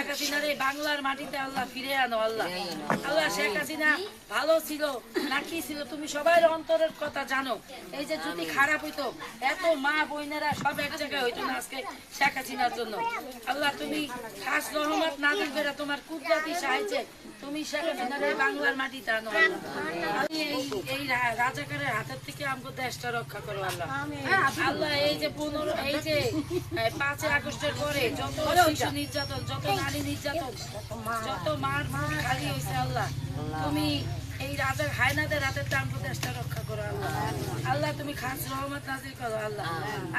শেখ হাসিনার এই বাংলার মাটিতে আল্লাহ ফিরে আনো আল্লাহ। আল্লাহ শেখ হাসিনা ভালো ছিল না কি ছিল তুমি সবাই অন্তরের কথা জানো। এই যে যদি খারাপ হইতো এত মা বোনেরা সব এক জায়গায় হইতো না আজকে শেখ হাসিনার জন্য। আল্লাহ তুমি খাস রহমত নাযিল করে তোমার কুদরতি সাহায্যে তুমি শেখ হাসিনার এই বাংলার মাটিতে আনো আল্লাহ। এই রাজাকারের হাতের থেকে আমাকে দেশটা রক্ষা করো আল্লাহ। আল্লাহ এই যে 5 আগস্টের পরে যত শিশু নির্যাতন, যত নারী নির্যাতন, যত মার খালি হয়েছে আল্লাহ, তুমি এই রাজার হায়নাদের হাতের আমাকে দেশটা রক্ষা করো আল্লাহ। আল্লাহ তুমি খাস রহমত নাযিল করো আল্লাহ।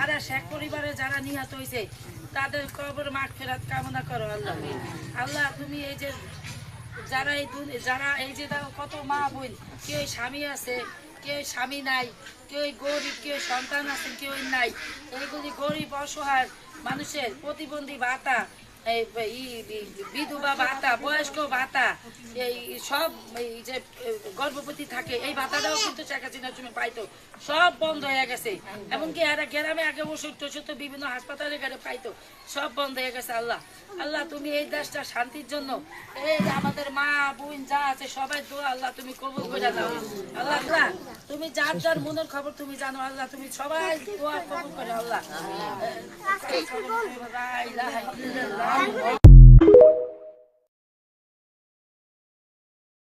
আর শেখ পরিবারে যারা নিহত হয়েছে তাদের কবর মাগফিরাত কামনা করো আল্লাহ। আল্লাহ তুমি এই যে যারা এই যে কত মা বোন, কেউ স্বামী আছে, কেউ স্বামী নাই, কেউ গরিব, কেউ সন্তান আছে, কেউ নাই, এইগুলি গরিব অসহায় মানুষের প্রতিবন্ধী ভাতা, বিধবা ভাতা, বয়স্ক ভাতা, এই সব এই যে গর্ভবতী থাকে এই ভাতাটাও কিন্তু শেখ হাসিনার জন্য পাইতো, সব বন্ধ হয়ে গেছে। এমনকি এরা গ্রামে আগে ওষুধ টষুধ বিভিন্ন হাসপাতালে গেলে পাইতো, সব বন্ধ হয়ে গেছে আল্লাহ। আল্লাহ তুমি এই দেশটা শান্তির জন্য এই আমাদের মা বোন যা আছে সবাই দোয়া আল্লাহ তুমি কবুল করে দাও আল্লাহ। তুমি যার যার মনের খবর তুমি জানো আল্লাহ, তুমি সবাই দোয়া কবুল করে আল্লাহ।